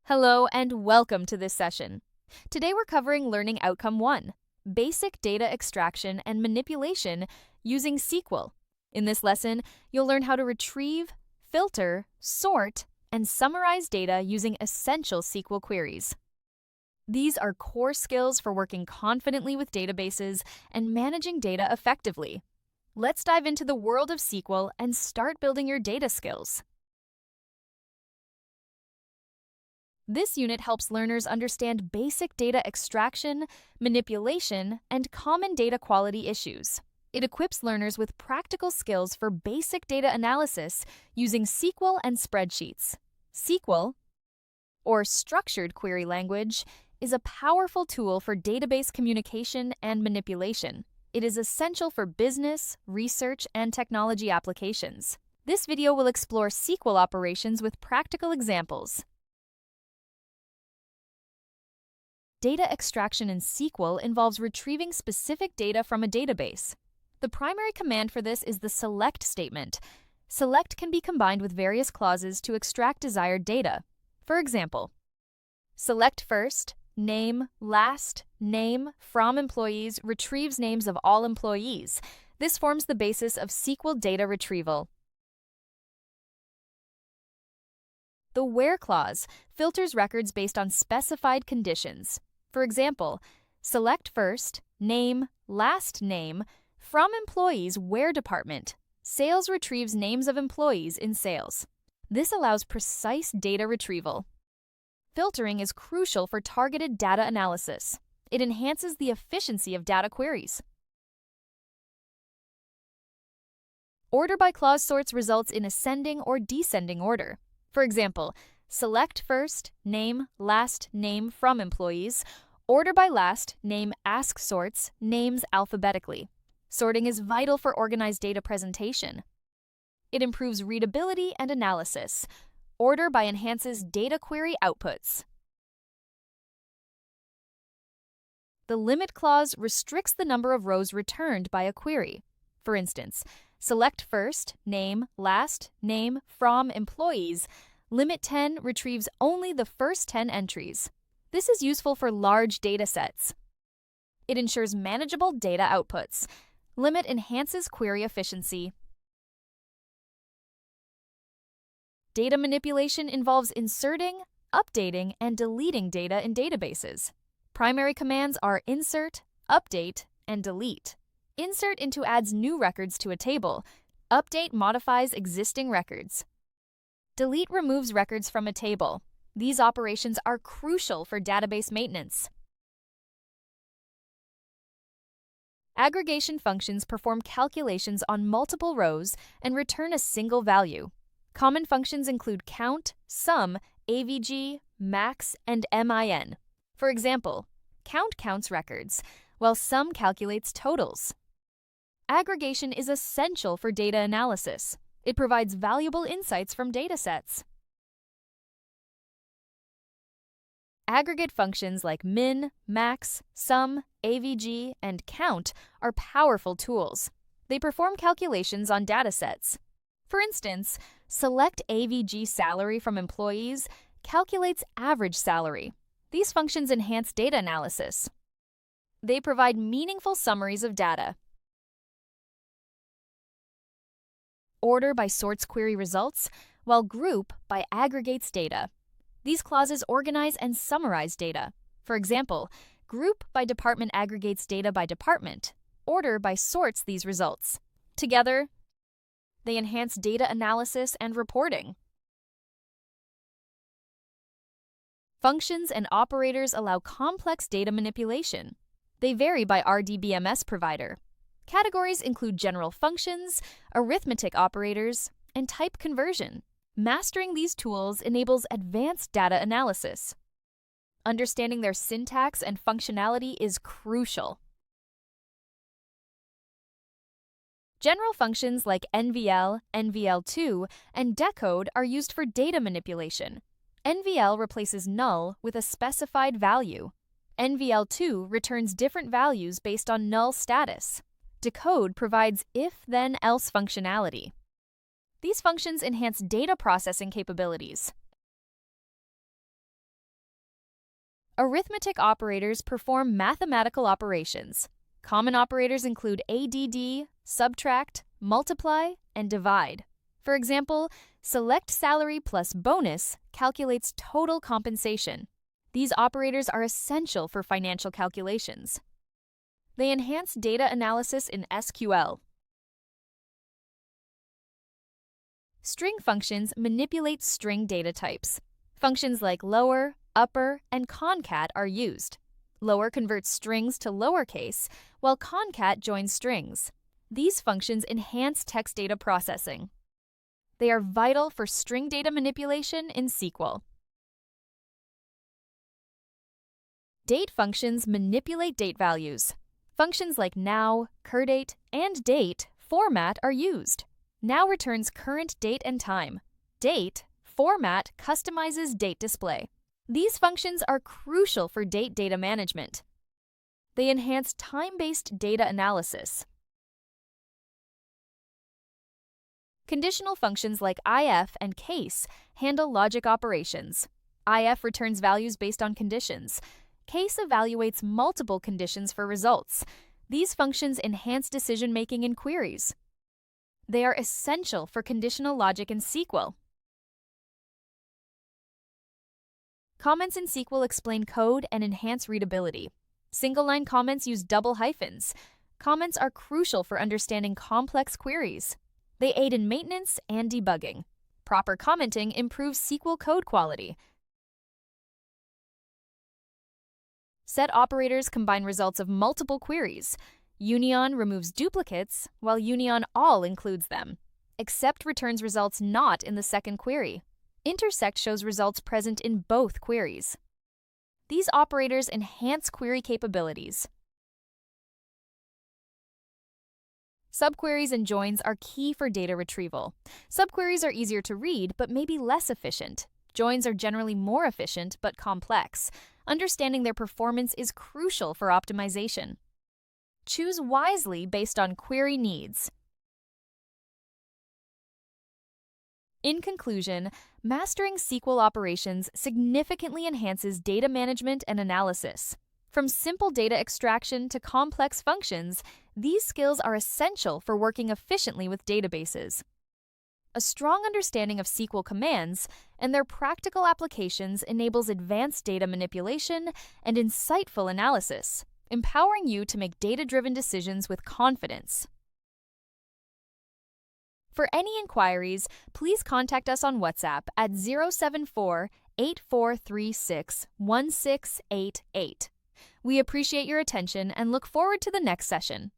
Hello and welcome to this session. Today we're covering Learning Outcome 1, Basic Data Extraction and Manipulation using SQL. In this lesson, you'll learn how to retrieve, filter, sort, and summarize data using essential SQL queries. These are core skills for working confidently with databases and managing data effectively. Let's dive into the world of SQL and start building your data skills. This unit helps learners understand basic data extraction, manipulation, and common data quality issues. It equips learners with practical skills for basic data analysis using SQL and spreadsheets. SQL, or Structured Query Language, is a powerful tool for database communication and manipulation. It is essential for business, research, and technology applications. This video will explore SQL operations with practical examples. Data extraction in SQL involves retrieving specific data from a database. The primary command for this is the select statement. Select can be combined with various clauses to extract desired data. For example, select first, name, last, name, from employees retrieves names of all employees. This forms the basis of SQL data retrieval. The where clause filters records based on specified conditions. For example, select first, name, last name, from employees where department. Sales retrieves names of employees in sales. This allows precise data retrieval. Filtering is crucial for targeted data analysis. It enhances the efficiency of data queries. Order by clause sorts results in ascending or descending order. For example, select first, name, last name from employees. Order by last name ask sorts names alphabetically. Sorting is vital for organized data presentation. It improves readability and analysis. Order by enhances data query outputs. The limit clause restricts the number of rows returned by a query. For instance, select first, name, last, name, from employees. Limit 10 retrieves only the first 10 entries. This is useful for large data sets. It ensures manageable data outputs. Limit enhances query efficiency. Data manipulation involves inserting, updating, and deleting data in databases. Primary commands are insert, update, and delete. Insert adds new records to a table. Update modifies existing records. Delete removes records from a table. These operations are crucial for database maintenance. Aggregation functions perform calculations on multiple rows and return a single value. Common functions include count, sum, AVG, max, and MIN. For example, count counts records, while sum calculates totals. Aggregation is essential for data analysis. It provides valuable insights from datasets. Aggregate functions like min, max, sum, AVG, and count are powerful tools. They perform calculations on datasets. For instance, select AVG salary from employees calculates average salary. These functions enhance data analysis. They provide meaningful summaries of data. Order by sorts query results, while group by aggregates data. These clauses organize and summarize data. For example, group by department aggregates data by department. Order by sorts these results. Together, they enhance data analysis and reporting. Functions and operators allow complex data manipulation. They vary by RDBMS provider. Categories include general functions, arithmetic operators, and type conversion. Mastering these tools enables advanced data analysis. Understanding their syntax and functionality is crucial. General functions like NVL, NVL2, and decode are used for data manipulation. NVL replaces null with a specified value. NVL2 returns different values based on null status. Decode provides if-then-else functionality. These functions enhance data processing capabilities. Arithmetic operators perform mathematical operations. Common operators include add, subtract, multiply, and divide. For example, select salary plus bonus calculates total compensation. These operators are essential for financial calculations. They enhance data analysis in SQL. String functions manipulate string data types. Functions like lower, upper, and concat are used. Lower converts strings to lowercase, while concat joins strings. These functions enhance text data processing. They are vital for string data manipulation in SQL. Date functions manipulate date values. Functions like now, curdate, and date format are used. Now returns current date and time. Date format customizes date display. These functions are crucial for date data management. They enhance time-based data analysis. Conditional functions like if and case handle logic operations. If returns values based on conditions. Case evaluates multiple conditions for results. These functions enhance decision-making in queries. They are essential for conditional logic in SQL. Comments in SQL explain code and enhance readability. Single-line comments use double hyphens. Comments are crucial for understanding complex queries. They aid in maintenance and debugging. Proper commenting improves SQL code quality. Set operators combine results of multiple queries. Union removes duplicates, while union all includes them. Except returns results not in the second query. Intersect shows results present in both queries. These operators enhance query capabilities. Subqueries and joins are key for data retrieval. Subqueries are easier to read but may be less efficient. Joins are generally more efficient but complex. Understanding their performance is crucial for optimization. Choose wisely based on query needs. In conclusion, mastering SQL operations significantly enhances data management and analysis. From simple data extraction to complex functions, these skills are essential for working efficiently with databases. A strong understanding of SQL commands and their practical applications enables advanced data manipulation and insightful analysis, empowering you to make data-driven decisions with confidence. For any inquiries, please contact us on WhatsApp at 074-8436-1688. We appreciate your attention and look forward to the next session.